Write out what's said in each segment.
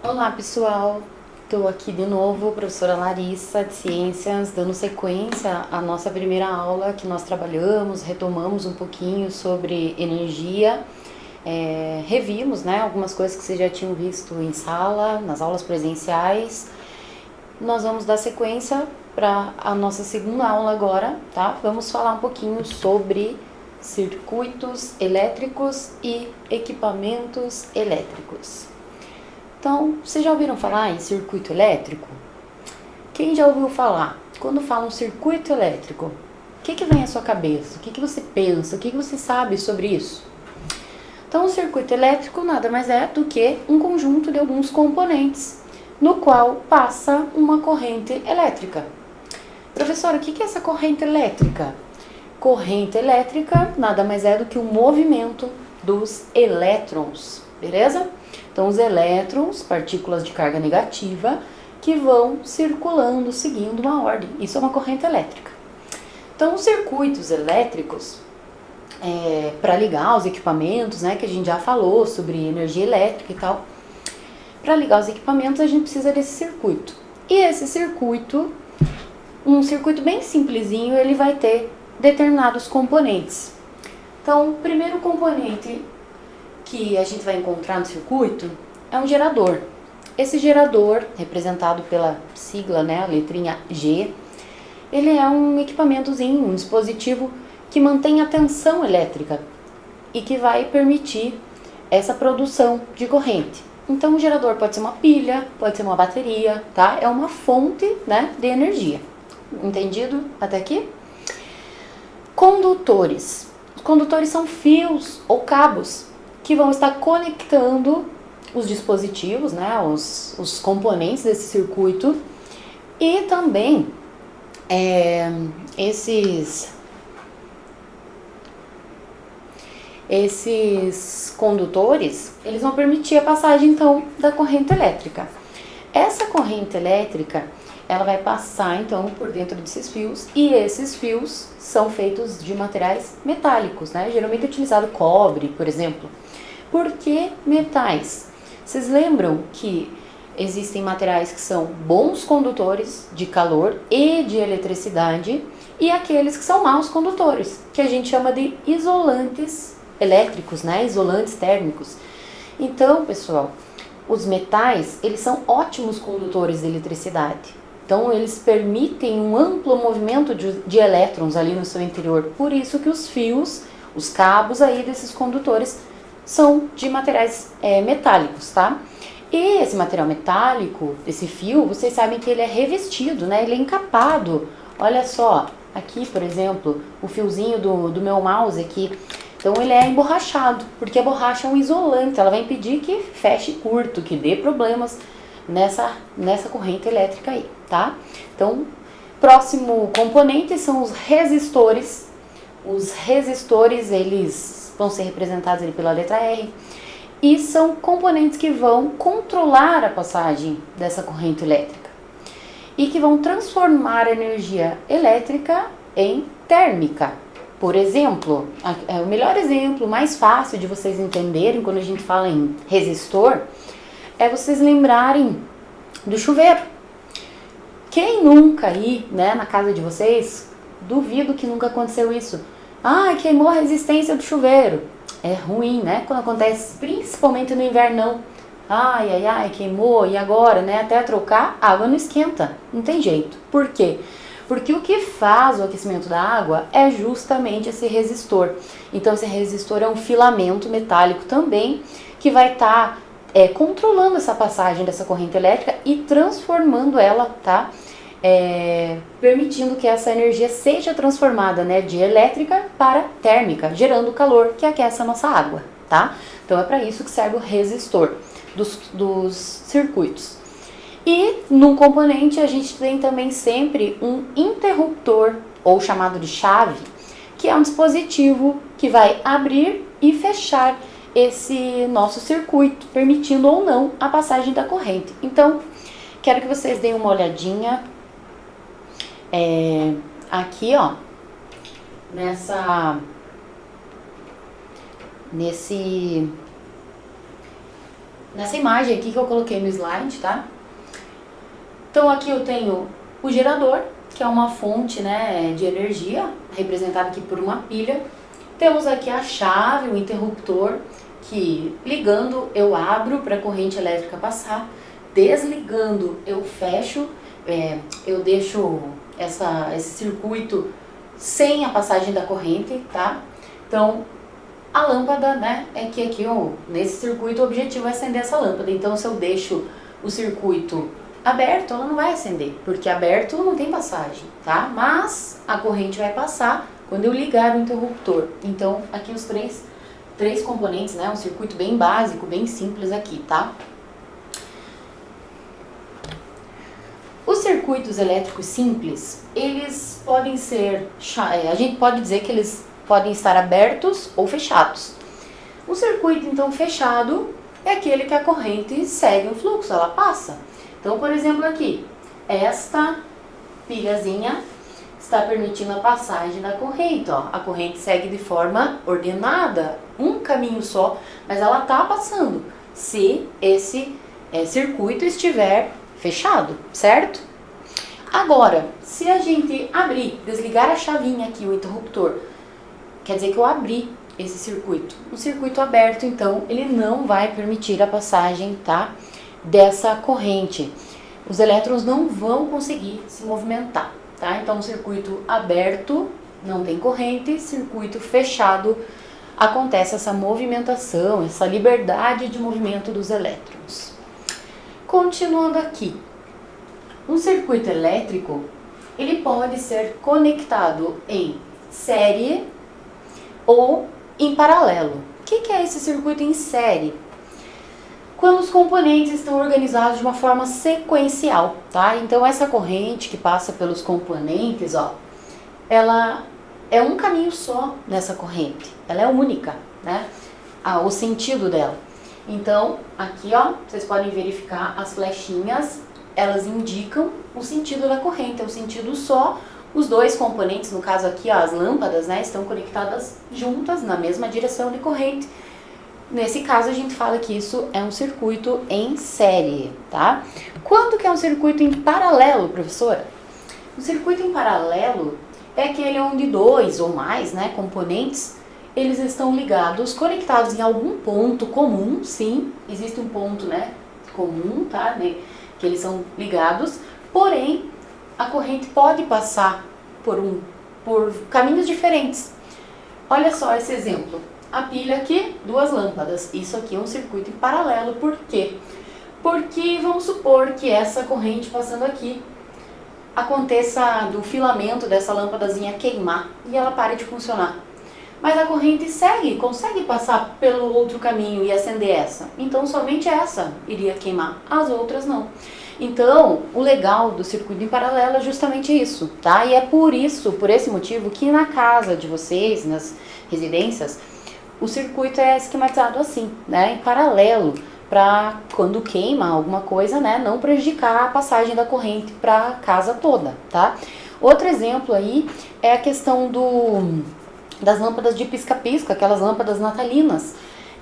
Olá pessoal, estou aqui de novo, professora Larissa de Ciências, dando sequência à nossa primeira aula que nós trabalhamos, retomamos um pouquinho sobre energia, revimos, né, algumas coisas que vocês já tinham visto em sala, nas aulas presenciais. Nós vamos dar sequência para a nossa segunda aula agora, tá? Vamos falar um pouquinho sobre circuitos elétricos e equipamentos elétricos. Então, vocês já ouviram falar em circuito elétrico? Quem já ouviu falar? Quando falam circuito elétrico, o que vem à sua cabeça? O que você pensa? O que você sabe sobre isso? Então, o circuito elétrico nada mais é do que um conjunto de alguns componentes no qual passa uma corrente elétrica. Professora, o que é essa corrente elétrica? Corrente elétrica nada mais é do que o movimento dos elétrons, beleza? Então, os elétrons, partículas de carga negativa, que vão circulando, seguindo uma ordem. Isso é uma corrente elétrica. Então, os circuitos elétricos, para ligar os equipamentos, né, que a gente já falou sobre energia elétrica e tal, para ligar os equipamentos a gente precisa desse circuito. E esse circuito, um circuito bem simplesinho, ele vai ter determinados componentes. Então, o primeiro componente que a gente vai encontrar no circuito é um gerador. Esse gerador, representado pela sigla, né, a letrinha G, ele é um equipamentozinho, um dispositivo que mantém a tensão elétrica e que vai permitir essa produção de corrente. Então, o gerador pode ser uma pilha, pode ser uma bateria, tá? É uma fonte, né, de energia. Entendido até aqui? Condutores. Os condutores são fios ou cabos que vão estar conectando os dispositivos, né, os componentes desse circuito, e também esses condutores, eles vão permitir a passagem, então, da corrente elétrica. Essa corrente elétrica, ela vai passar, então, por dentro desses fios, e esses fios são feitos de materiais metálicos, né, geralmente utilizado cobre, por exemplo. Por que metais? Vocês lembram que existem materiais que são bons condutores de calor e de eletricidade e aqueles que são maus condutores, que a gente chama de isolantes elétricos, né? Isolantes térmicos. Então, pessoal, os metais, eles são ótimos condutores de eletricidade. Então, eles permitem um amplo movimento de elétrons ali no seu interior. Por isso que os fios, os cabos aí desses condutores são de materiais metálicos, tá? E esse material metálico, esse fio, vocês sabem que ele é revestido, né? Ele é encapado. Olha só, aqui, por exemplo, o fiozinho do meu mouse aqui. Então, ele é emborrachado, porque a borracha é um isolante. Ela vai impedir que feche curto, que dê problemas nessa corrente elétrica aí, tá? Então, próximo componente são os resistores. Os resistores, eles vão ser representados ali pela letra R, e são componentes que vão controlar a passagem dessa corrente elétrica e que vão transformar a energia elétrica em térmica. Por exemplo, o melhor exemplo, mais fácil de vocês entenderem quando a gente fala em resistor, é vocês lembrarem do chuveiro. Quem nunca aí, né, na casa de vocês, duvido que nunca aconteceu isso. Ah, queimou a resistência do chuveiro. É ruim, né? Quando acontece, principalmente no invernão. Ai, queimou, e agora, né? Até trocar, a água não esquenta. Não tem jeito. Por quê? Porque o que faz o aquecimento da água é justamente esse resistor. Então, esse resistor é um filamento metálico também, que vai estar controlando essa passagem dessa corrente elétrica e transformando ela, tá? Permitindo que essa energia seja transformada, né, de elétrica para térmica, gerando calor que aquece a nossa água, tá? Então é para isso que serve o resistor dos circuitos. E no componente a gente tem também sempre um interruptor, ou chamado de chave, que é um dispositivo que vai abrir e fechar esse nosso circuito, permitindo ou não a passagem da corrente. Então, quero que vocês deem uma olhadinha aqui, ó, nessa imagem aqui que eu coloquei no slide, tá? Então aqui eu tenho o gerador, que é uma fonte, né, de energia, representada aqui por uma pilha. Temos aqui a chave, o interruptor, que ligando eu abro para a corrente elétrica passar, desligando eu fecho, eu deixo esse circuito sem a passagem da corrente, tá? Então a lâmpada, né, é que aqui nesse circuito o objetivo é acender essa lâmpada. Então se eu deixo o circuito aberto, ela não vai acender, porque aberto não tem passagem, tá? Mas a corrente vai passar quando eu ligar o interruptor. Então aqui os três componentes, né? Um circuito bem básico, bem simples aqui, tá? Os circuitos elétricos simples, eles podem ser, a gente pode dizer que eles podem estar abertos ou fechados. Um circuito, então, fechado é aquele que a corrente segue o fluxo, ela passa. Então, por exemplo, aqui, esta pilhazinha está permitindo a passagem da corrente, ó. A corrente segue de forma ordenada, um caminho só, mas ela está passando se esse circuito estiver fechado, certo? Agora, se a gente abrir, desligar a chavinha aqui, o interruptor, quer dizer que eu abri esse circuito. O circuito aberto, então, ele não vai permitir a passagem, tá, dessa corrente. Os elétrons não vão conseguir se movimentar, tá? Então, circuito aberto não tem corrente, circuito fechado acontece essa movimentação, essa liberdade de movimento dos elétrons. Continuando aqui, um circuito elétrico, ele pode ser conectado em série ou em paralelo. O que é esse circuito em série? Quando os componentes estão organizados de uma forma sequencial, tá? Então essa corrente que passa pelos componentes, ó, ela é um caminho só nessa corrente, ela é única, né? O sentido dela. Então, aqui, ó, vocês podem verificar as flechinhas, elas indicam o sentido da corrente, é o sentido só. Os dois componentes, no caso aqui, ó, as lâmpadas, né, estão conectadas juntas na mesma direção de corrente. Nesse caso, a gente fala que isso é um circuito em série, tá? Quando que é um circuito em paralelo, professora? O circuito em paralelo é aquele onde dois ou mais, né, componentes, eles estão ligados, conectados em algum ponto comum, sim, existe um ponto, né, comum, tá, né, que eles são ligados, porém, a corrente pode passar por caminhos diferentes. Olha só esse exemplo. A pilha aqui, duas lâmpadas. Isso aqui é um circuito em paralelo. Por quê? Porque vamos supor que essa corrente passando aqui aconteça do filamento dessa lâmpadazinha queimar e ela pare de funcionar. Mas a corrente consegue passar pelo outro caminho e acender essa. Então somente essa iria queimar, as outras não. Então, o legal do circuito em paralelo é justamente isso, tá? E é por esse motivo, que na casa de vocês, nas residências, o circuito é esquematizado assim, né? Em paralelo, para quando queima alguma coisa, né, não prejudicar a passagem da corrente para a casa toda, tá? Outro exemplo aí é a questão das lâmpadas de pisca-pisca, aquelas lâmpadas natalinas.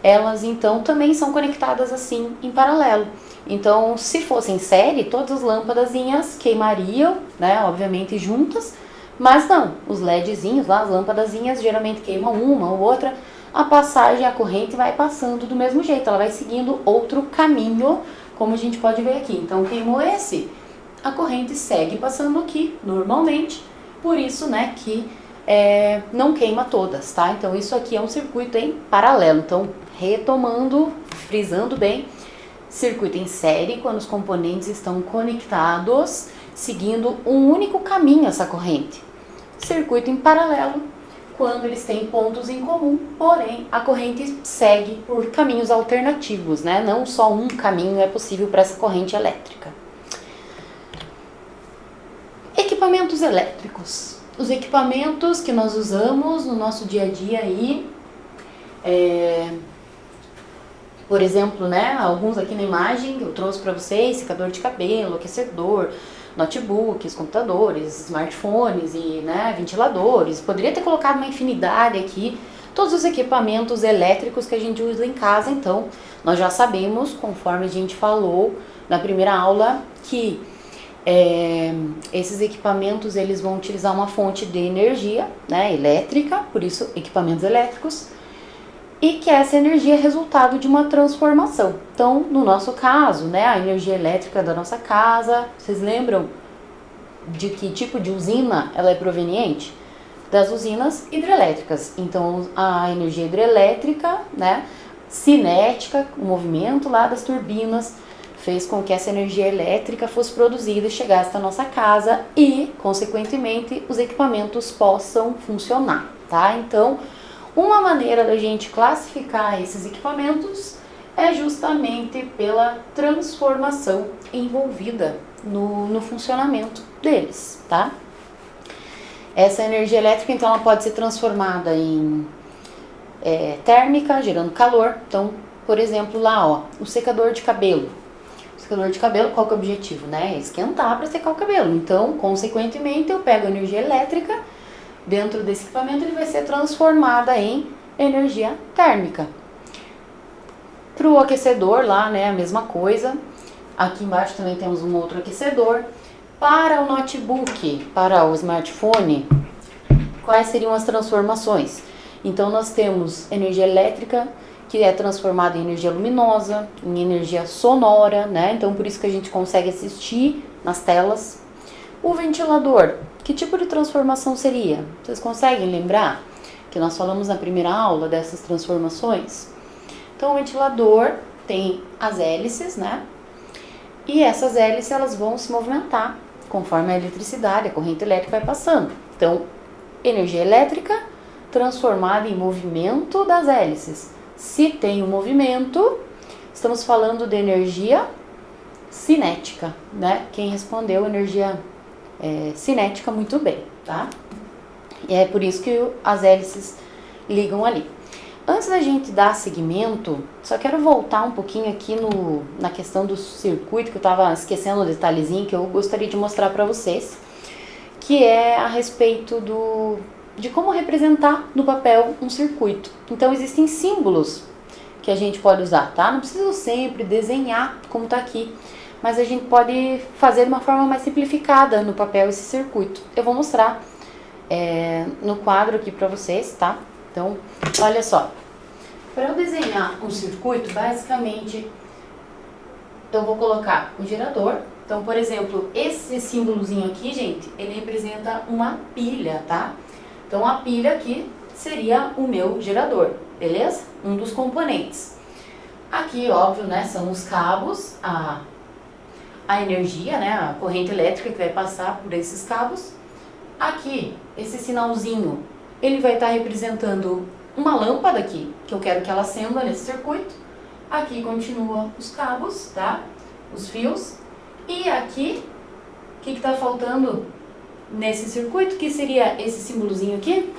Elas, então, também são conectadas assim, em paralelo. Então, se fossem em série, todas as lâmpadazinhas queimariam, né, obviamente juntas, mas não, os LEDzinhos lá, as lâmpadazinhas, geralmente queimam uma ou outra, a passagem, a corrente vai passando do mesmo jeito, ela vai seguindo outro caminho, como a gente pode ver aqui. Então, queimou esse, a corrente segue passando aqui, normalmente, por isso, né, que não queima todas, tá? Então, isso aqui é um circuito em paralelo. Então, retomando, frisando bem, circuito em série, quando os componentes estão conectados, seguindo um único caminho essa corrente. Circuito em paralelo, quando eles têm pontos em comum, porém a corrente segue por caminhos alternativos, né? Não só um caminho é possível para essa corrente elétrica. Equipamentos elétricos. Os equipamentos que nós usamos no nosso dia a dia aí, por exemplo, né, alguns aqui na imagem que eu trouxe para vocês, secador de cabelo, aquecedor, notebooks, computadores, smartphones e, né, ventiladores. Poderia ter colocado uma infinidade aqui, todos os equipamentos elétricos que a gente usa em casa. Então, nós já sabemos, conforme a gente falou na primeira aula, que esses equipamentos eles vão utilizar uma fonte de energia, né, elétrica, por isso equipamentos elétricos, e que essa energia é resultado de uma transformação. Então, no nosso caso, né, a energia elétrica da nossa casa, vocês lembram de que tipo de usina ela é proveniente? Das usinas hidrelétricas. Então, a energia hidrelétrica, né, cinética, o movimento lá das turbinas, fez com que essa energia elétrica fosse produzida e chegasse à nossa casa e, consequentemente, os equipamentos possam funcionar, tá? Então, uma maneira da gente classificar esses equipamentos é justamente pela transformação envolvida no funcionamento deles, tá? Essa energia elétrica, então, ela pode ser transformada em térmica, gerando calor. Então, por exemplo, lá, ó, o secador de cabelo. O secador de cabelo, qual que é o objetivo, né? É esquentar para secar o cabelo. Então, consequentemente, eu pego a energia elétrica. Dentro desse equipamento ele vai ser transformada em energia térmica. Para o aquecedor lá, né, a mesma coisa. Aqui embaixo também temos um outro aquecedor. Para o notebook, para o smartphone, quais seriam as transformações? Então nós temos energia elétrica, que é transformada em energia luminosa, em energia sonora, né? Então por isso que a gente consegue assistir nas telas. O ventilador, que tipo de transformação seria? Vocês conseguem lembrar que nós falamos na primeira aula dessas transformações? Então o ventilador tem as hélices, né? E essas hélices elas vão se movimentar conforme a eletricidade, a corrente elétrica vai passando. Então, energia elétrica transformada em movimento das hélices. Se tem um movimento, estamos falando de energia cinética, né? Quem respondeu energia cinética muito bem, tá? E é por isso que as hélices ligam ali. Antes da gente dar seguimento, só quero voltar um pouquinho aqui na questão do circuito, que eu estava esquecendo o detalhezinho que eu gostaria de mostrar para vocês, que é a respeito de como representar no papel um circuito. Então existem símbolos que a gente pode usar, tá? Não precisa sempre desenhar como está aqui, mas a gente pode fazer de uma forma mais simplificada no papel esse circuito. Eu vou mostrar no quadro aqui para vocês, tá? Então, olha só. Para eu desenhar um circuito, basicamente, eu vou colocar o gerador. Então, por exemplo, esse símbolozinho aqui, gente, ele representa uma pilha, tá? Então, a pilha aqui seria o meu gerador, beleza? Um dos componentes. Aqui, óbvio, né, são os cabos, a energia, né, a corrente elétrica que vai passar por esses cabos. Aqui, esse sinalzinho, ele vai estar representando uma lâmpada aqui, que eu quero que ela acenda nesse circuito. Aqui continua os cabos, tá? Os fios. E aqui, o que está faltando nesse circuito? Que seria esse símbolozinho aqui?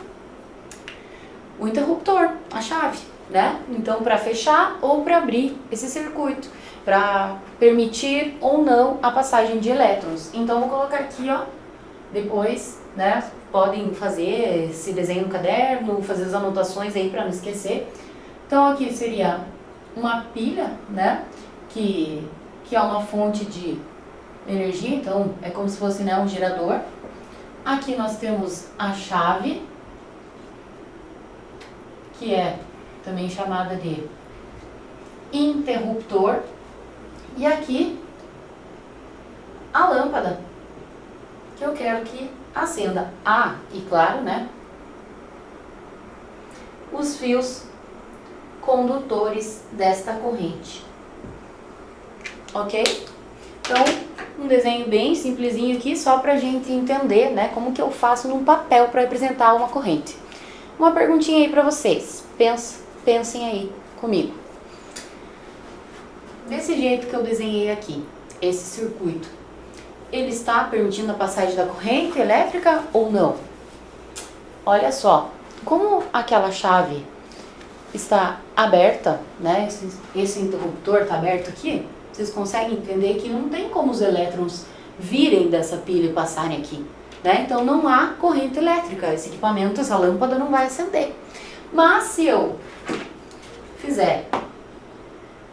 O interruptor, a chave, né? Então, para fechar ou para abrir esse circuito, para permitir ou não a passagem de elétrons. Então, vou colocar aqui, ó, depois, né? Podem fazer esse desenho no caderno, fazer as anotações aí para não esquecer. Então, aqui seria uma pilha, né? Que é uma fonte de energia, então é como se fosse, né, um gerador. Aqui nós temos a chave, que é também chamada de interruptor. E aqui a lâmpada, que eu quero que acenda. E claro, né, os fios condutores desta corrente. Ok? Então, um desenho bem simplesinho aqui, só pra gente entender, né, como que eu faço num papel para representar uma corrente. Uma perguntinha aí pra vocês. Pensem aí comigo. Desse jeito que eu desenhei aqui, esse circuito, ele está permitindo a passagem da corrente elétrica ou não? Olha só, como aquela chave está aberta, né? Esse interruptor está aberto aqui, vocês conseguem entender que não tem como os elétrons virem dessa pilha e passarem aqui, né? Então não há corrente elétrica, esse equipamento, essa lâmpada não vai acender. Mas se eu fizer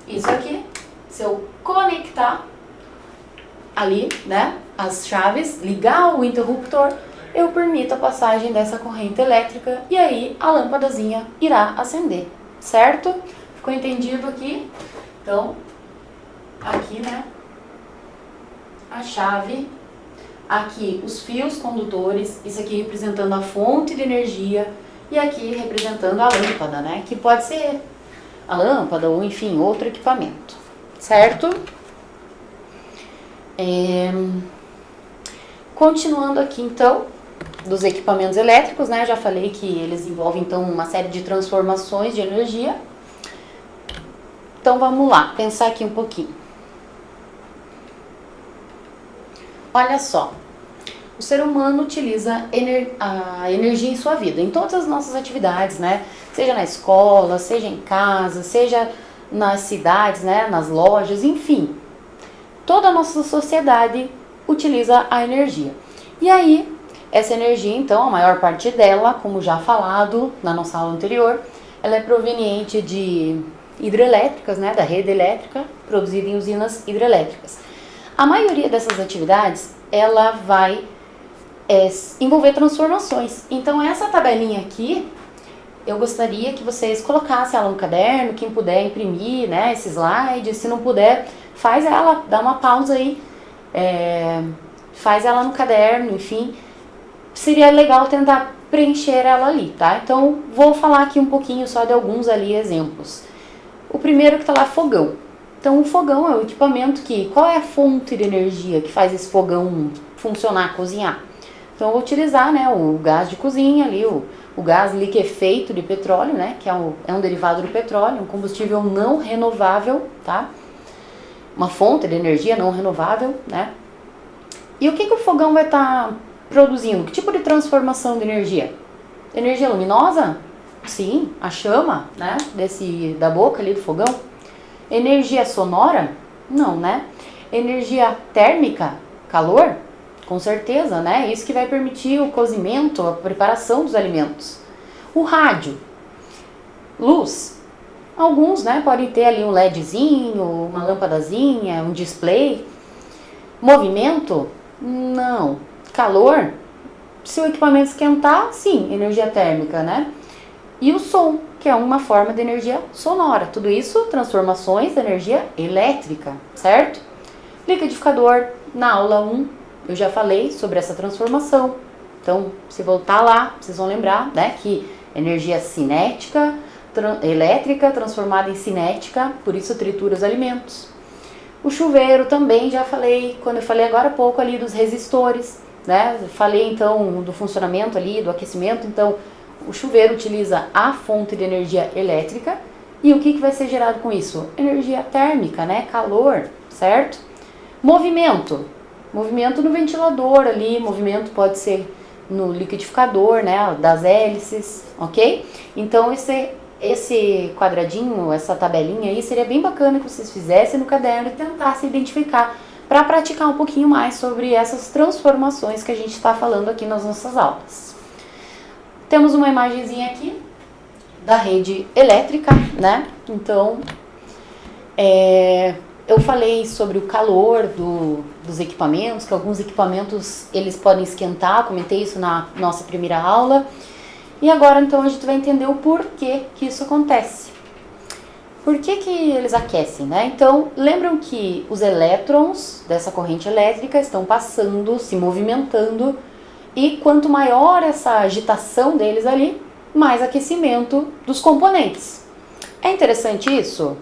isso aqui, se eu conectar ali, né, as chaves, ligar o interruptor, eu permito a passagem dessa corrente elétrica e aí a lâmpadazinha irá acender, certo? Ficou entendido aqui? Então, aqui, né, a chave, aqui os fios condutores, isso aqui representando a fonte de energia e aqui representando a lâmpada, né, que pode ser a lâmpada ou enfim, outro equipamento, certo? Continuando aqui então, dos equipamentos elétricos, né, já falei que eles envolvem então uma série de transformações de energia. Então vamos lá, pensar aqui um pouquinho. Olha só, o ser humano utiliza a energia em sua vida, em todas as nossas atividades, né? Seja na escola, seja em casa, seja nas cidades, né? Nas lojas, enfim. Toda a nossa sociedade utiliza a energia. E aí, essa energia, então, a maior parte dela, como já falado na nossa aula anterior, ela é proveniente de hidrelétricas, né? Da rede elétrica, produzida em usinas hidrelétricas. A maioria dessas atividades, ela vai envolver transformações. Então, essa tabelinha aqui, eu gostaria que vocês colocassem ela no caderno, quem puder imprimir, né, esse slide, se não puder, faz ela, dá uma pausa aí, faz ela no caderno, enfim, seria legal tentar preencher ela ali, tá? Então, vou falar aqui um pouquinho só de alguns ali exemplos. O primeiro que tá lá, fogão. Então, o fogão é o equipamento que, qual é a fonte de energia que faz esse fogão funcionar, cozinhar? Então, eu vou utilizar, né, o gás de cozinha ali, o gás liquefeito de petróleo, né, que é um derivado do petróleo, um combustível não renovável, tá? Uma fonte de energia não renovável, né? E o que o fogão vai estar produzindo? Que tipo de transformação de energia? Energia luminosa? Sim, a chama, né, da boca ali do fogão. Energia sonora? Não, né? Energia térmica? Calor? Com certeza, né? Isso que vai permitir o cozimento, a preparação dos alimentos. O rádio? Luz? Alguns, né, podem ter ali um LEDzinho, uma lâmpadazinha, um display. Movimento? Não. Calor? Se o equipamento esquentar, sim, energia térmica, né? E o som, que é uma forma de energia sonora. Tudo isso, transformações de energia elétrica, certo? Liquidificador, na aula 1, eu já falei sobre essa transformação. Então, se voltar lá, vocês vão lembrar, né, que energia cinética, elétrica transformada em cinética, por isso tritura os alimentos. O chuveiro também já falei, quando eu falei agora há pouco ali dos resistores, né? Eu falei então do funcionamento ali, do aquecimento, então o chuveiro utiliza a fonte de energia elétrica e o que vai ser gerado com isso? Energia térmica, né? Calor, certo? Movimento. Movimento no ventilador ali, movimento pode ser no liquidificador, né? Das hélices, ok? Então esse quadradinho, essa tabelinha aí, seria bem bacana que vocês fizessem no caderno e tentassem identificar para praticar um pouquinho mais sobre essas transformações que a gente está falando aqui nas nossas aulas. Temos uma imagenzinha aqui da rede elétrica, né? Então, eu falei sobre o calor dos equipamentos, que alguns equipamentos eles podem esquentar, comentei isso na nossa primeira aula. E agora, então, a gente vai entender o porquê que isso acontece. Por que eles aquecem, né? Então, lembram que os elétrons dessa corrente elétrica estão passando, se movimentando, e quanto maior essa agitação deles ali, mais aquecimento dos componentes. É interessante isso?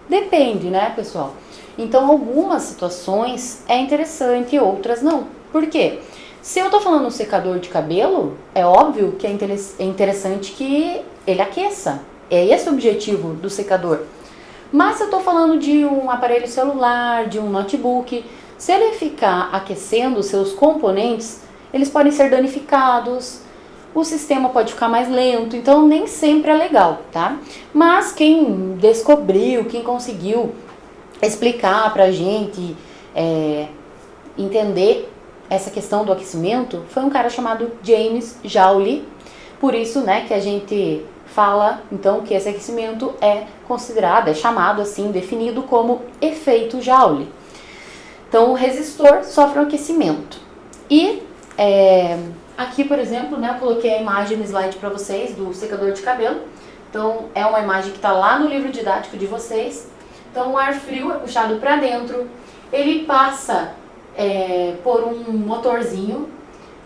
Depende, né, pessoal? Então, algumas situações é interessante, outras não. Por quê? Se eu tô falando um secador de cabelo, é óbvio que é interessante que ele aqueça. É esse o objetivo do secador. Mas se eu tô falando de um aparelho celular, de um notebook, se ele ficar aquecendo os seus componentes, eles podem ser danificados, o sistema pode ficar mais lento, então nem sempre é legal, tá? Mas quem descobriu, quem conseguiu explicar pra gente entender essa questão do aquecimento foi um cara chamado James Joule. Por isso, né, que a gente fala, então, que esse aquecimento é considerado, é chamado assim, definido como efeito Joule. Então, o resistor sofre um aquecimento. E aqui, por exemplo, né, eu coloquei a imagem no slide para vocês do secador de cabelo. Então, é uma imagem que está lá no livro didático de vocês. Então, o ar frio é puxado para dentro, ele passa por um motorzinho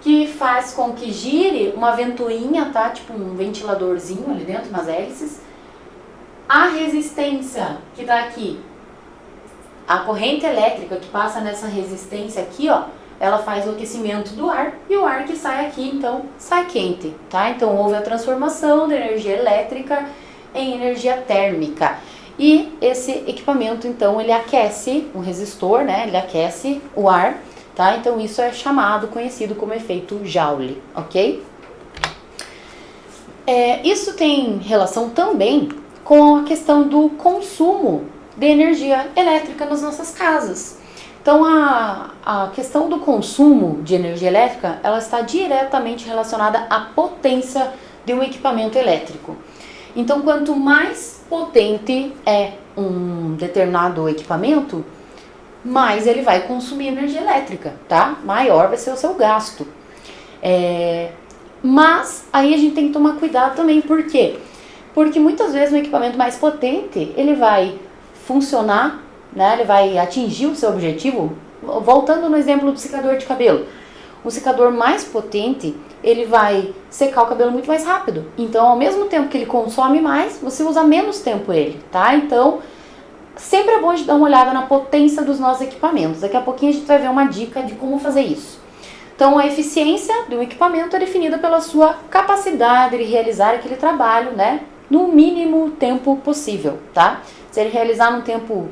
que faz com que gire uma ventoinha, tá? Tipo um ventiladorzinho ali dentro, umas hélices. A resistência que tá aqui, a corrente elétrica que passa nessa resistência aqui, ó, ela faz o aquecimento do ar e o ar que sai aqui, então, sai quente, tá? Então, houve a transformação da energia elétrica em energia térmica. E esse equipamento, então, ele aquece, um resistor, né? Ele aquece o ar, tá? Então, isso é chamado, conhecido como efeito Joule, ok? Isso tem relação também com a questão do consumo de energia elétrica nas nossas casas. Então, a questão do consumo de energia elétrica, ela está diretamente relacionada à potência de um equipamento elétrico. Então, quanto mais potente é um determinado equipamento, mais ele vai consumir energia elétrica, tá? Maior vai ser o seu gasto. Mas aí a gente tem que tomar cuidado também, por quê? Porque muitas vezes um equipamento mais potente, ele vai funcionar, né? Ele vai atingir o seu objetivo. Voltando no exemplo do secador de cabelo. Um secador mais potente, ele vai secar o cabelo muito mais rápido. Então, ao mesmo tempo que ele consome mais, você usa menos tempo ele, tá? Então, sempre é bom a gente dar uma olhada na potência dos nossos equipamentos. Daqui a pouquinho a gente vai ver uma dica de como fazer isso. Então, a eficiência de um equipamento é definida pela sua capacidade de realizar aquele trabalho, né? No mínimo tempo possível, tá? Se ele realizar num tempo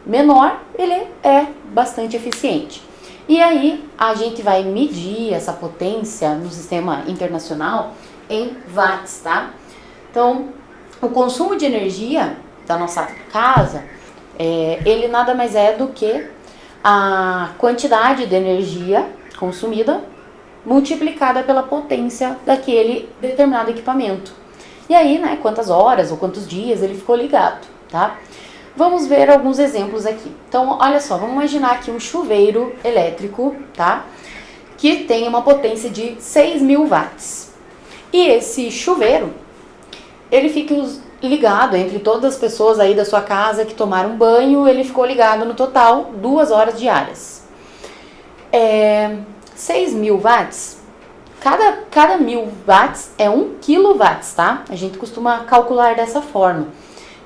menor, ele é bastante eficiente. E aí, a gente vai medir essa potência no sistema internacional em watts, tá? Então, o consumo de energia da nossa casa, ele nada mais é do que a quantidade de energia consumida multiplicada pela potência daquele determinado equipamento. E aí, né, quantas horas ou quantos dias ele ficou ligado, tá? Vamos ver alguns exemplos aqui. Então, olha só, vamos imaginar aqui um chuveiro elétrico, tá? Que tem uma potência de 6.000 watts. E esse chuveiro, ele fica ligado entre todas as pessoas aí da sua casa que tomaram banho, ele ficou ligado no total 2 horas diárias. 6.000 watts, cada 1.000 watts é 1 kW, tá? A gente costuma calcular dessa forma.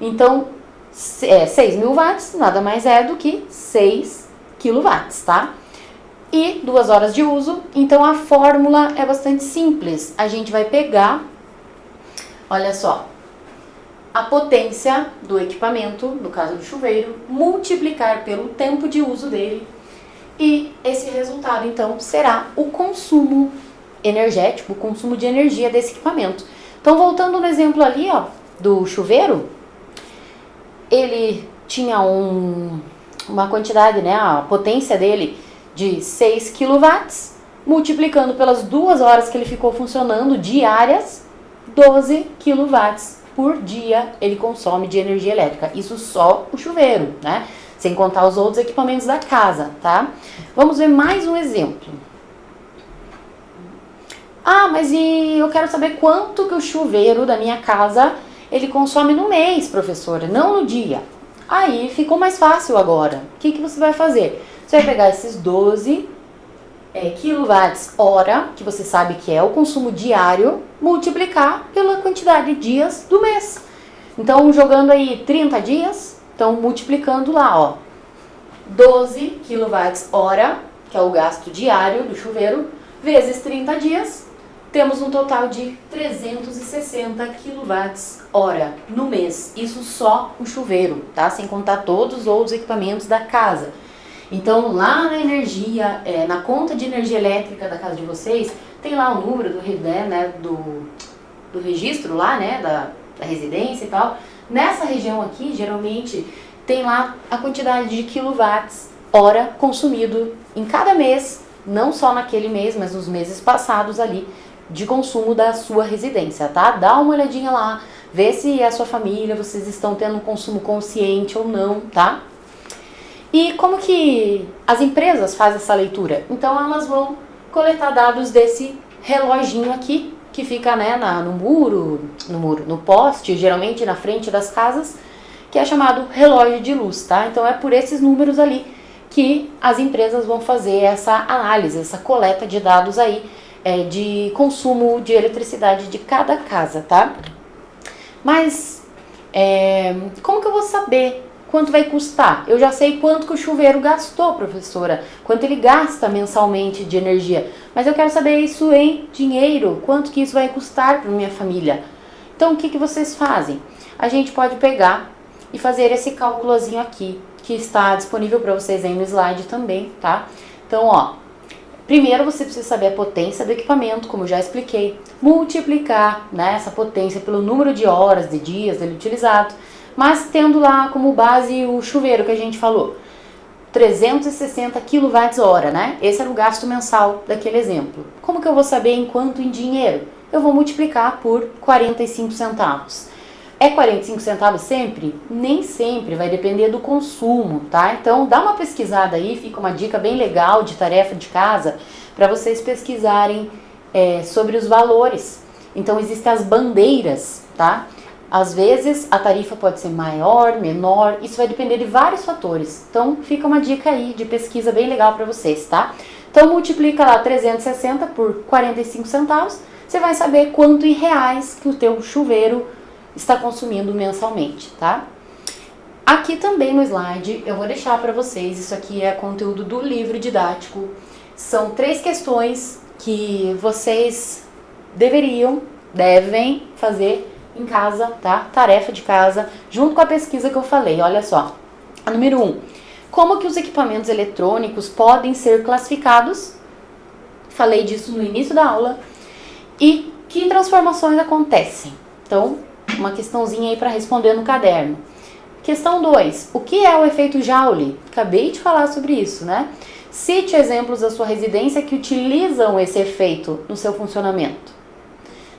Então, 6.000 watts nada mais é do que 6 kW, tá? E 2 horas de uso, então a fórmula é bastante simples. A gente vai pegar, olha só, a potência do equipamento, no caso do chuveiro, multiplicar pelo tempo de uso dele, e esse resultado, então, será o consumo energético, o consumo de energia desse equipamento. Então, voltando no exemplo ali, ó, do chuveiro, ele tinha uma quantidade, né, a potência dele de 6 kW, multiplicando pelas 2 horas que ele ficou funcionando diárias, 12 kW por dia ele consome de energia elétrica. Isso só o chuveiro, né? Sem contar os outros equipamentos da casa, tá? Vamos ver mais um exemplo. Ah, mas e eu quero saber quanto que o chuveiro da minha casa ele consome no mês, professora, não no dia. Aí ficou mais fácil agora. O que você vai fazer? Você vai pegar esses 12 kWh, que você sabe que é o consumo diário, multiplicar pela quantidade de dias do mês. Então, jogando aí 30 dias, então multiplicando lá, ó, 12 kWh, que é o gasto diário do chuveiro, vezes 30 dias, temos um total de 360 kWh no mês. Isso só o chuveiro, tá? Sem contar todos os outros equipamentos da casa. Então, lá na energia, na conta de energia elétrica da casa de vocês, tem lá o número do registro lá, né, da residência e tal. Nessa região aqui, geralmente, tem lá a quantidade de quilowatts hora consumido em cada mês, não só naquele mês, mas nos meses passados ali, de consumo da sua residência, tá? Dá uma olhadinha lá, vê se a sua família, vocês estão tendo um consumo consciente ou não, tá? E como que as empresas fazem essa leitura? Então elas vão coletar dados desse reloginho aqui, que fica, né, no poste, geralmente na frente das casas, que é chamado relógio de luz, tá? Então é por esses números ali que as empresas vão fazer essa análise, essa coleta de dados aí, de consumo de eletricidade de cada casa, tá? Mas como que eu vou saber quanto vai custar? Eu já sei quanto que o chuveiro gastou, professora, quanto ele gasta mensalmente de energia, mas eu quero saber isso em dinheiro, quanto que isso vai custar para minha família. Então o que que vocês fazem? A gente pode pegar e fazer esse cálculozinho aqui, que está disponível para vocês aí no slide também, tá? Então, ó, primeiro você precisa saber a potência do equipamento, como eu já expliquei, multiplicar, né, essa potência pelo número de horas, de dias dele utilizado, mas tendo lá como base o chuveiro que a gente falou, 360 kWh, né? Esse era o gasto mensal daquele exemplo. Como que eu vou saber em quanto em dinheiro? Eu vou multiplicar por 45 centavos. É 45 centavos sempre? Nem sempre, vai depender do consumo, tá? Então dá uma pesquisada aí, fica uma dica bem legal de tarefa de casa para vocês pesquisarem sobre os valores. Então existem as bandeiras, tá? Às vezes a tarifa pode ser maior, menor, isso vai depender de vários fatores. Então fica uma dica aí de pesquisa bem legal para vocês, tá? Então multiplica lá 360 por 45 centavos, você vai saber quanto em reais que o teu chuveiro está consumindo mensalmente, tá? Aqui também no slide eu vou deixar para vocês, isso aqui é conteúdo do livro didático, são 3 questões que vocês devem fazer em casa, tá? Tarefa de casa, junto com a pesquisa que eu falei, olha só. A número 1, como que os equipamentos eletrônicos podem ser classificados? Falei disso no início da aula. E que transformações acontecem? Então, uma questãozinha aí para responder no caderno. Questão 2, o que é o efeito Joule? Acabei de falar sobre isso, né? Cite exemplos da sua residência que utilizam esse efeito no seu funcionamento.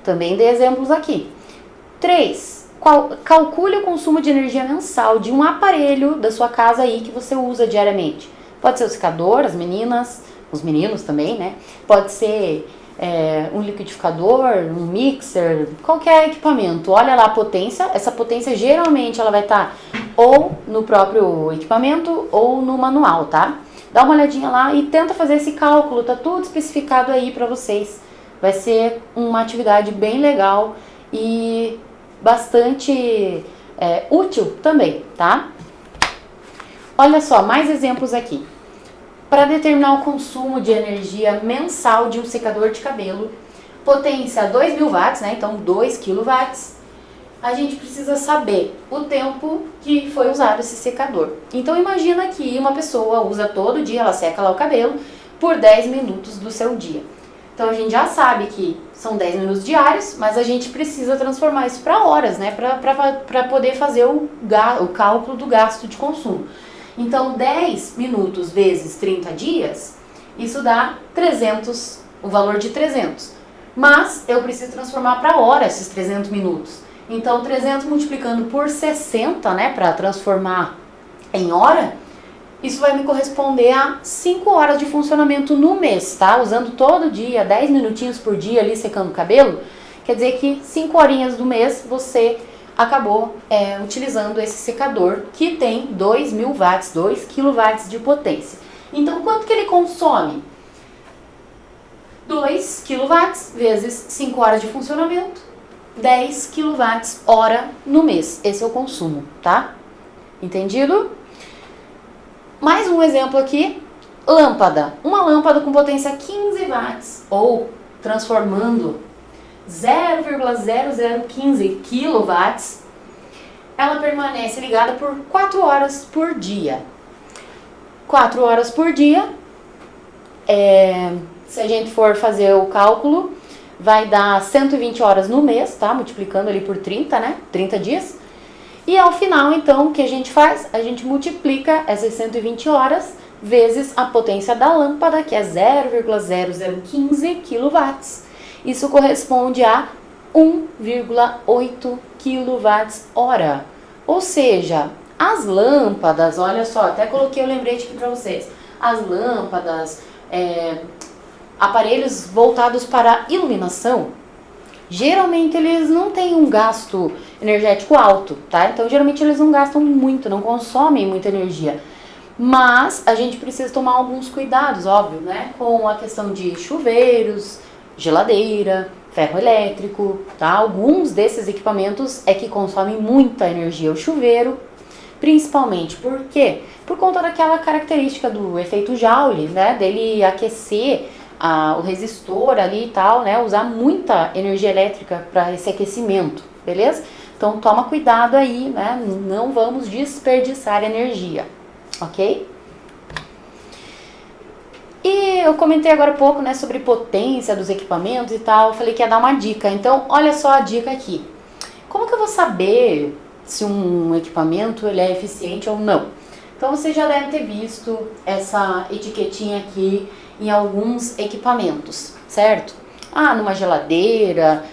Também dei exemplos aqui. 3, calcule o consumo de energia mensal de um aparelho da sua casa aí que você usa diariamente. Pode ser o secador, as meninas, os meninos também, né? Pode ser um liquidificador, um mixer, qualquer equipamento. Olha lá a potência, essa potência geralmente ela vai estar ou no próprio equipamento ou no manual, tá? Dá uma olhadinha lá e tenta fazer esse cálculo, tá tudo especificado aí pra vocês. Vai ser uma atividade bem legal e bastante útil também, tá? Olha só, mais exemplos aqui. Para determinar o consumo de energia mensal de um secador de cabelo, potência 2.000 watts, né? Então 2 kW, a gente precisa saber o tempo que foi usado esse secador. Então imagina que uma pessoa usa todo dia, ela seca lá o cabelo por 10 minutos do seu dia. Então a gente já sabe que são 10 minutos diários, mas a gente precisa transformar isso para horas, né? Para poder fazer o cálculo do gasto de consumo. Então 10 minutos vezes 30 dias, isso dá 300, o valor de 300. Mas eu preciso transformar para hora esses 300 minutos. Então 300 multiplicando por 60, né, para transformar em hora, isso vai me corresponder a 5 horas de funcionamento no mês, tá? Usando todo dia, 10 minutinhos por dia ali secando o cabelo, quer dizer que 5 horinhas do mês você acabou utilizando esse secador que tem 2.000 watts, 2 kW de potência. Então, quanto que ele consome? 2 kW vezes 5 horas de funcionamento, 10 kWh no mês. Esse é o consumo, tá? Entendido? Mais um exemplo aqui, lâmpada. Uma lâmpada com potência 15 watts ou transformando 0,0015 kW, ela permanece ligada por 4 horas por dia. 4 horas por dia, se a gente for fazer o cálculo, vai dar 120 horas no mês, tá? Multiplicando ali por 30, né? 30 dias. E ao final, então, o que a gente faz? A gente multiplica essas 120 horas vezes a potência da lâmpada, que é 0,0015 kW. Isso corresponde a 1,8 kWh. Ou seja, as lâmpadas, olha só, até coloquei o lembrete aqui para vocês. As lâmpadas, aparelhos voltados para iluminação, geralmente eles não têm um gasto energético alto, tá? Então geralmente eles não gastam muito, não consomem muita energia. Mas a gente precisa tomar alguns cuidados, óbvio, né? Com a questão de chuveiros, geladeira, ferro elétrico, tá? Alguns desses equipamentos é que consomem muita energia. O chuveiro, principalmente, por quê? Por conta daquela característica do efeito Joule, né? Dele aquecer o resistor ali e tal, né? Usar muita energia elétrica para esse aquecimento, beleza? Então toma cuidado aí, né? Não vamos desperdiçar energia, ok? E eu comentei agora há pouco, né, sobre potência dos equipamentos e tal, falei que ia dar uma dica. Então, olha só a dica aqui. Como que eu vou saber se um equipamento ele é eficiente ou não? Então, você já deve ter visto essa etiquetinha aqui em alguns equipamentos, certo? Ah, numa geladeira,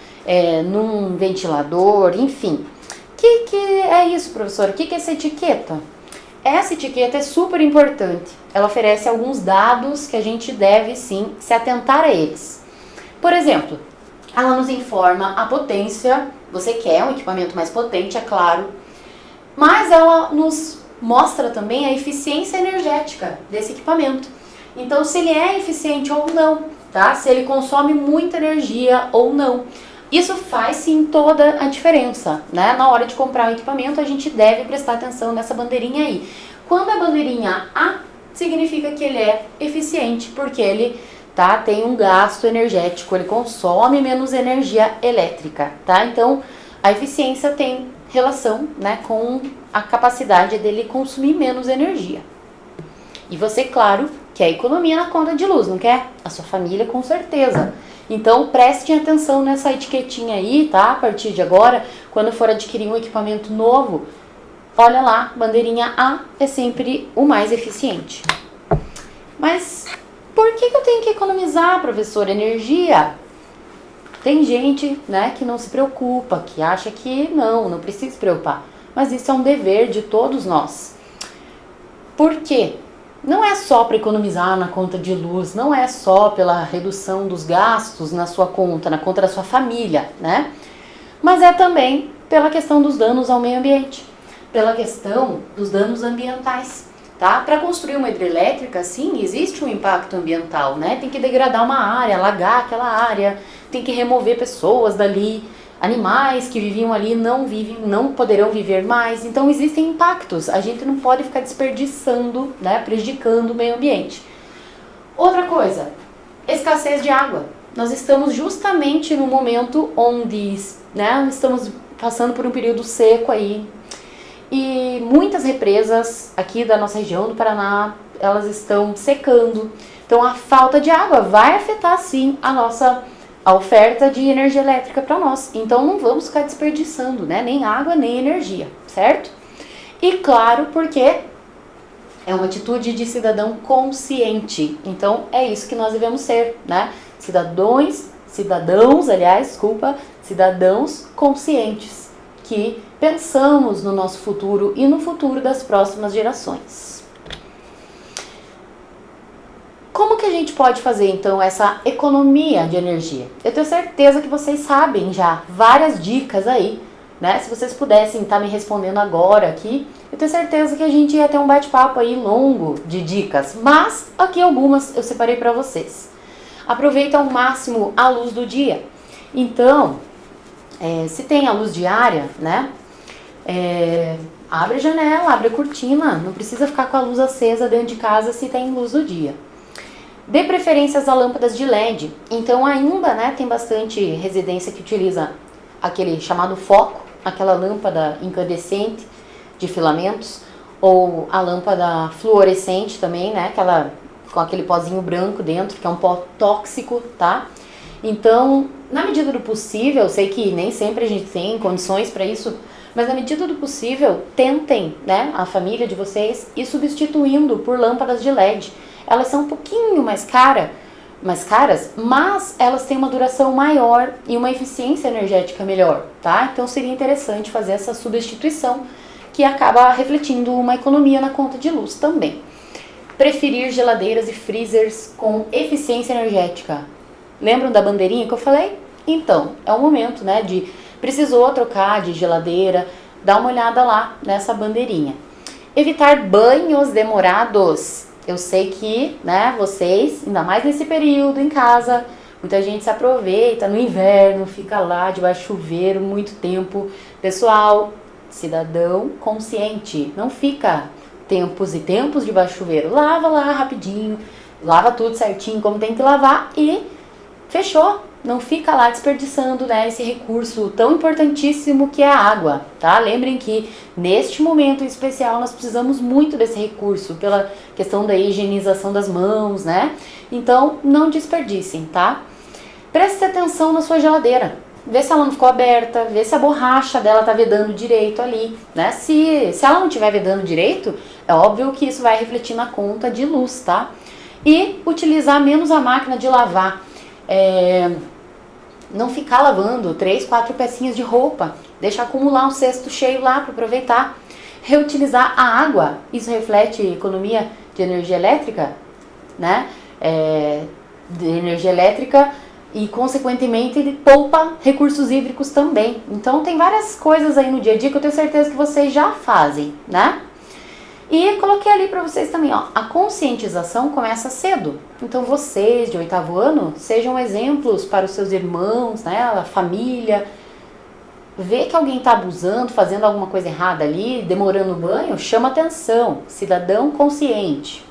num ventilador, enfim. O que é isso, professora? O que é essa etiqueta? Essa etiqueta é super importante. Ela oferece alguns dados que a gente deve sim se atentar a eles. Por exemplo, ela nos informa a potência. Você quer um equipamento mais potente, é claro, mas ela nos mostra também a eficiência energética desse equipamento. Então, se ele é eficiente ou não, tá? Se ele consome muita energia ou não. Isso faz sim toda a diferença, né? Na hora de comprar um equipamento, a gente deve prestar atenção nessa bandeirinha aí. Quando a bandeirinha A, significa que ele é eficiente, porque ele tem um gasto energético, ele consome menos energia elétrica, tá? Então, a eficiência tem relação, né, com a capacidade dele consumir menos energia. E você, claro, quer economia na conta de luz, não quer? A sua família, com certeza. Então, prestem atenção nessa etiquetinha aí, tá? A partir de agora, quando for adquirir um equipamento novo, olha lá, bandeirinha A é sempre o mais eficiente. Mas por que eu tenho que economizar, professor, energia? Tem gente, né, que não se preocupa, que acha que não precisa se preocupar. Mas isso é um dever de todos nós. Por quê? Não é só para economizar na conta de luz, não é só pela redução dos gastos na sua conta, na conta da sua família, né? Mas é também pela questão dos danos ao meio ambiente, pela questão dos danos ambientais, tá? Para construir uma hidrelétrica, sim, existe um impacto ambiental, né? Tem que degradar uma área, alagar aquela área, tem que remover pessoas dali, animais que viviam ali não poderão viver mais. Então existem impactos, a gente não pode ficar desperdiçando, né, prejudicando o meio ambiente. Outra coisa, escassez de água. Nós estamos justamente no momento onde, né, estamos passando por um período seco aí, e muitas represas aqui da nossa região do Paraná, elas estão secando. Então a falta de água vai afetar sim a oferta de energia elétrica para nós. Então não vamos ficar desperdiçando, né? Nem água, nem energia, certo? E claro, porque é uma atitude de cidadão consciente. Então é isso que nós devemos ser, né? Cidadãos conscientes, que pensamos no nosso futuro e no futuro das próximas gerações. Como que a gente pode fazer, então, essa economia de energia? Eu tenho certeza que vocês sabem já várias dicas aí, né? Se vocês pudessem estar me respondendo agora aqui, eu tenho certeza que a gente ia ter um bate-papo aí longo de dicas. Mas aqui algumas eu separei para vocês. Aproveita ao máximo a luz do dia. Então, se tem a luz diária, né? Abre a janela, abre a cortina. Não precisa ficar com a luz acesa dentro de casa se tem luz do dia. Dê preferências a lâmpadas de LED. Então ainda, né, tem bastante residência que utiliza aquele chamado foco, aquela lâmpada incandescente de filamentos, ou a lâmpada fluorescente também, né, aquela com aquele pozinho branco dentro, que é um pó tóxico, tá? Então, na medida do possível, eu sei que nem sempre a gente tem condições para isso, Mas na medida do possível, tentem, né, a família de vocês, ir substituindo por lâmpadas de LED. Elas são um pouquinho mais caras, mas elas têm uma duração maior e uma eficiência energética melhor, tá? Então seria interessante fazer essa substituição, que acaba refletindo uma economia na conta de luz também. Preferir geladeiras e freezers com eficiência energética. Lembram da bandeirinha que eu falei? Então, é o momento, né, de precisou trocar de geladeira, dá uma olhada lá nessa bandeirinha. Evitar banhos demorados. Eu sei que, né, vocês, ainda mais nesse período em casa, muita gente se aproveita no inverno, fica lá debaixo do chuveiro muito tempo. Pessoal, cidadão consciente, não fica tempos e tempos debaixo do chuveiro. Lava lá rapidinho, lava tudo certinho como tem que lavar e fechou. Não fica lá desperdiçando, né, esse recurso tão importantíssimo que é a água, tá? Lembrem que neste momento em especial nós precisamos muito desse recurso pela questão da higienização das mãos, né? Então não desperdicem, tá? Preste atenção na sua geladeira. Vê se ela não ficou aberta, vê se a borracha dela tá vedando direito ali, né? Se ela não estiver vedando direito, é óbvio que isso vai refletir na conta de luz, tá? E utilizar menos a máquina de lavar. Não ficar lavando 3, 4 pecinhas de roupa, deixar acumular um cesto cheio lá para aproveitar. Reutilizar a água, isso reflete economia de energia elétrica, né? De energia elétrica e consequentemente ele poupa recursos hídricos também. Então tem várias coisas aí no dia a dia que eu tenho certeza que vocês já fazem, né? E coloquei ali para vocês também, ó, a conscientização começa cedo. Então vocês de 8º ano sejam exemplos para os seus irmãos, né, a família. Vê que alguém está abusando, fazendo alguma coisa errada ali, demorando o banho, chama atenção, cidadão consciente.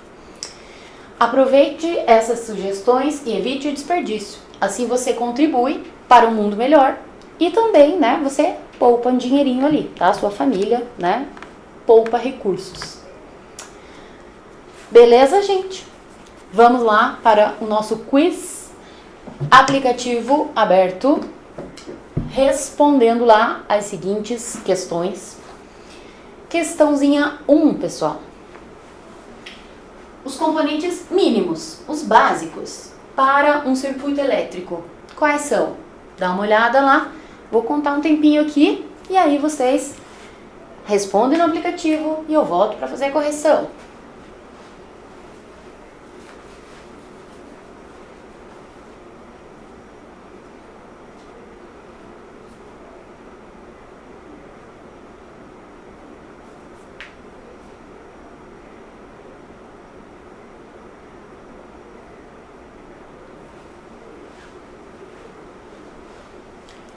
Aproveite essas sugestões e evite o desperdício. Assim você contribui para um mundo melhor e também, né, você poupa um dinheirinho ali, tá? A sua família, né, poupa recursos. Beleza, gente? Vamos lá para o nosso quiz. Aplicativo aberto. Respondendo lá as seguintes questões. Questãozinha 1, pessoal. Os componentes mínimos, os básicos, para um circuito elétrico. Quais são? Dá uma olhada lá. Vou contar um tempinho aqui e aí vocês respondem no aplicativo e eu volto para fazer a correção.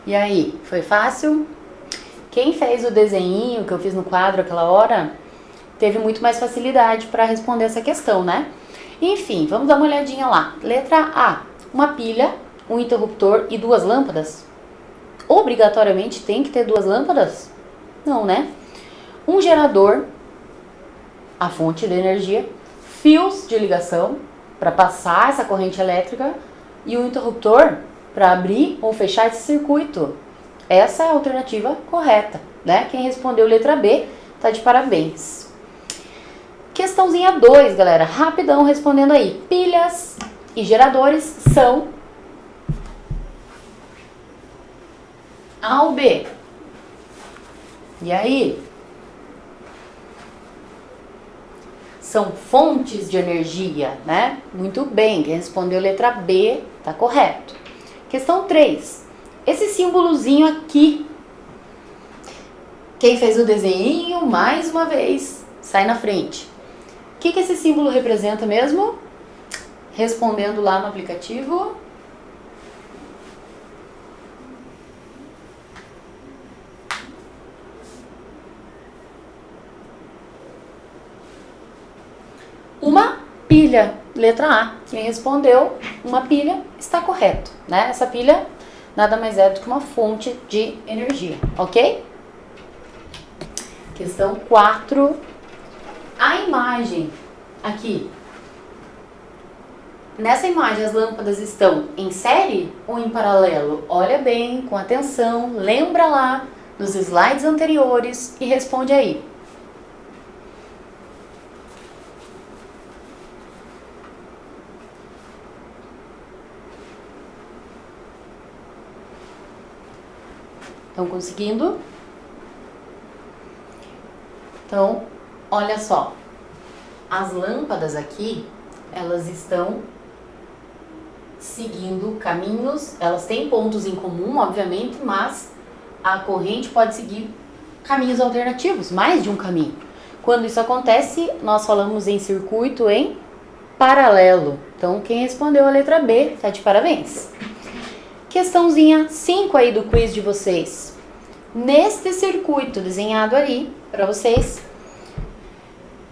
E aí, foi fácil? Quem fez o desenhinho que eu fiz no quadro aquela hora, teve muito mais facilidade para responder essa questão, né? Enfim, vamos dar uma olhadinha lá. Letra A, uma pilha, um interruptor e 2 lâmpadas. Obrigatoriamente tem que ter 2 lâmpadas? Não, né? Um gerador, a fonte de energia, fios de ligação para passar essa corrente elétrica e o interruptor para abrir ou fechar esse circuito. Essa é a alternativa correta, né? Quem respondeu letra B tá de parabéns. Questãozinha 2, galera, rapidão respondendo aí. Pilhas e geradores são A ou B? E aí? São fontes de energia, né? Muito bem, quem respondeu letra B tá correto. Questão 3. Esse símbolozinho aqui, quem fez o desenho, mais uma vez, sai na frente. O que esse símbolo representa mesmo? Respondendo lá no aplicativo. Uma pilha, letra A. Quem respondeu uma pilha está correto, né? Essa pilha nada mais é do que uma fonte de energia, ok? Questão 4. A imagem aqui. Nessa imagem as lâmpadas estão em série ou em paralelo? Olha bem, com atenção, lembra lá nos slides anteriores e responde aí. Estão conseguindo? Então, olha só. As lâmpadas aqui, elas estão seguindo caminhos, elas têm pontos em comum, obviamente, mas a corrente pode seguir caminhos alternativos, mais de um caminho. Quando isso acontece, nós falamos em circuito em paralelo. Então, quem respondeu a letra B, tá de parabéns. Questãozinha 5 aí do quiz de vocês. Neste circuito desenhado ali para vocês,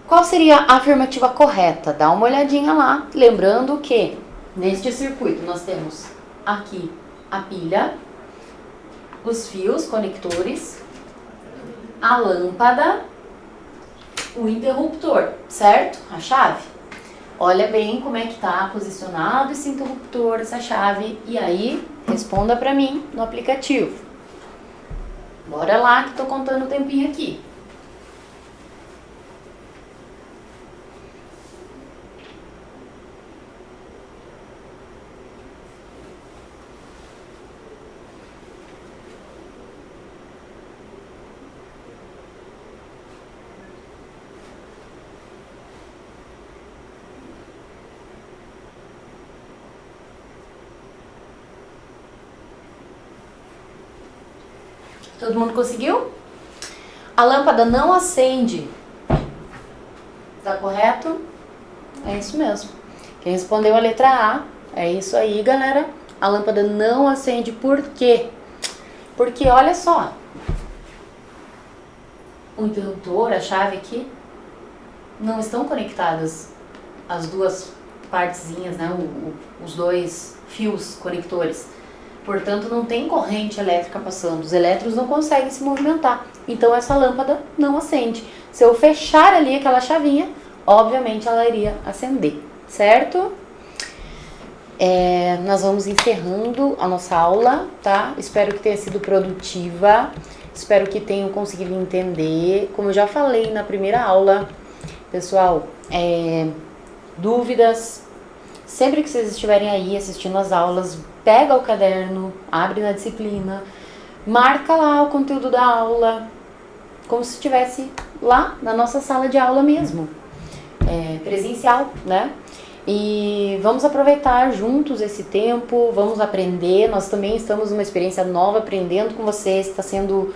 qual seria a afirmativa correta? Dá uma olhadinha lá, lembrando que neste circuito nós temos aqui a pilha, os fios conectores, a lâmpada, o interruptor, certo? A chave. Olha bem como é que está posicionado esse interruptor, essa chave, e aí responda para mim no aplicativo. Bora lá que estou contando o tempinho aqui. Todo mundo conseguiu? A lâmpada não acende. Tá correto? É isso mesmo. Quem respondeu a letra A, é isso aí, galera. A lâmpada não acende por quê? Porque, olha só. O interruptor, a chave aqui, não estão conectadas as duas partezinhas, né? Os dois fios conectores. Portanto, não tem corrente elétrica passando, os elétrons não conseguem se movimentar. Então, essa lâmpada não acende. Se eu fechar ali aquela chavinha, obviamente ela iria acender, certo? Nós vamos encerrando a nossa aula, tá? Espero que tenha sido produtiva, espero que tenham conseguido entender. Como eu já falei na primeira aula, pessoal, dúvidas, sempre que vocês estiverem aí assistindo as aulas, pega o caderno, abre na disciplina, marca lá o conteúdo da aula, como se estivesse lá na nossa sala de aula mesmo, presencial, né? E vamos aproveitar juntos esse tempo, vamos aprender. Nós também estamos numa experiência nova, aprendendo com vocês, está sendo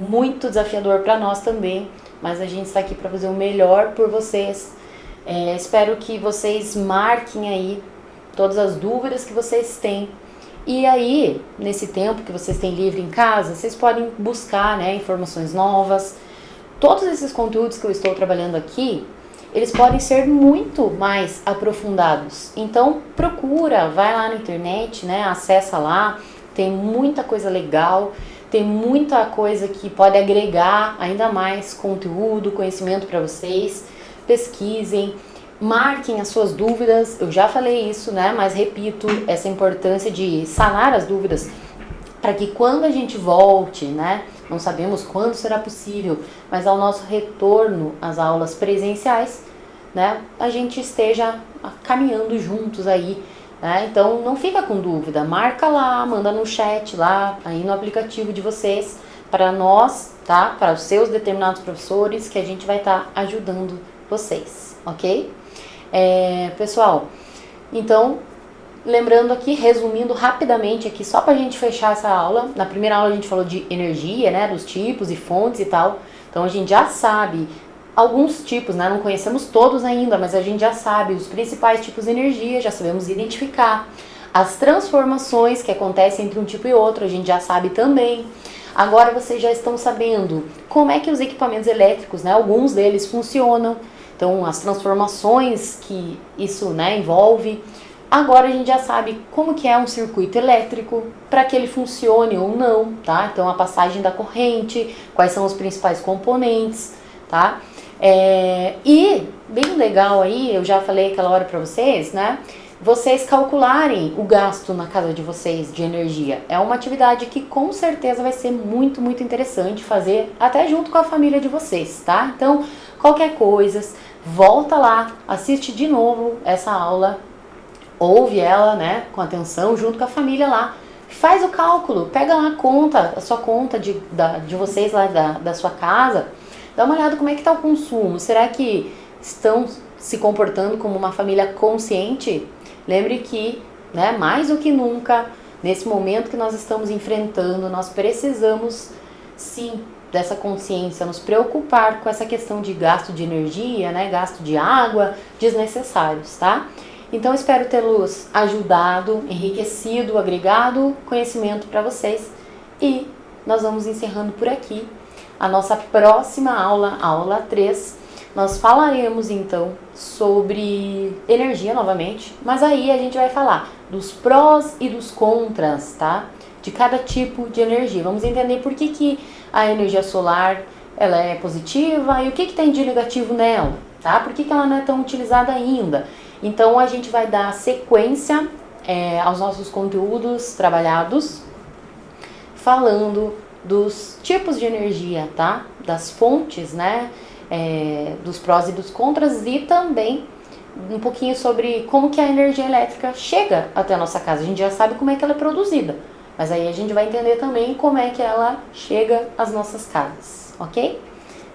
muito desafiador para nós também, mas a gente está aqui para fazer o melhor por vocês. Espero que vocês marquem aí todas as dúvidas que vocês têm. E aí, nesse tempo que vocês têm livre em casa, vocês podem buscar, né, informações novas. Todos esses conteúdos que eu estou trabalhando aqui, eles podem ser muito mais aprofundados. Então, procura, vai lá na internet, né, acessa lá, tem muita coisa legal, tem muita coisa que pode agregar ainda mais conteúdo, conhecimento para vocês. Pesquisem. Marquem as suas dúvidas, eu já falei isso, né? Mas repito, essa importância de sanar as dúvidas para que quando a gente volte, né? Não sabemos quando será possível, mas ao nosso retorno às aulas presenciais, né? A gente esteja caminhando juntos aí, né? Então não fica com dúvida, marca lá, manda no chat lá, aí no aplicativo de vocês, para nós, tá? Para os seus determinados professores, que a gente vai estar ajudando vocês, ok? Pessoal, então, lembrando aqui, resumindo rapidamente aqui, só pra gente fechar essa aula. Na primeira aula a gente falou de energia, né, dos tipos e fontes e tal. Então a gente já sabe alguns tipos, né, não conhecemos todos ainda, mas a gente já sabe os principais tipos de energia, já sabemos identificar. As transformações que acontecem entre um tipo e outro, a gente já sabe também. Agora vocês já estão sabendo como é que os equipamentos elétricos, né, alguns deles funcionam. Então, as transformações que isso, né, envolve. Agora a gente já sabe como que é um circuito elétrico, para que ele funcione ou não, tá? Então, a passagem da corrente, quais são os principais componentes, tá? E, bem legal aí, eu já falei aquela hora para vocês, né? vocês calcularem o gasto na casa de vocês de energia. É uma atividade que com certeza vai ser muito, muito interessante fazer até junto com a família de vocês, tá? Então, qualquer coisa, volta lá, assiste de novo essa aula, ouve ela, né, com atenção, junto com a família lá. Faz o cálculo, pega lá a conta, a sua conta de vocês lá da sua casa, dá uma olhada como é que está o consumo. Será que estão se comportando como uma família consciente? Lembre que, né, mais do que nunca, nesse momento que nós estamos enfrentando, nós precisamos sim dessa consciência, nos preocupar com essa questão de gasto de energia, né, gasto de água desnecessários, tá? Então espero tê-los ajudado, enriquecido, agregado conhecimento para vocês, e nós vamos encerrando por aqui a nossa próxima aula, a aula 3. Nós falaremos então sobre energia novamente, mas aí a gente vai falar dos prós e dos contras, tá? De cada tipo de energia. Vamos entender por que a energia solar ela é positiva e o que tem de negativo nela, tá? Por que ela não é tão utilizada ainda? Então a gente vai dar sequência aos nossos conteúdos trabalhados, falando dos tipos de energia, tá? Das fontes, né? Dos prós e dos contras, e também um pouquinho sobre como que a energia elétrica chega até a nossa casa. A gente já sabe como é que ela é produzida, mas aí a gente vai entender também como é que ela chega às nossas casas, ok?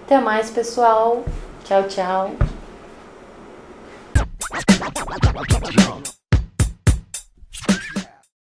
Até mais, pessoal. Tchau, tchau.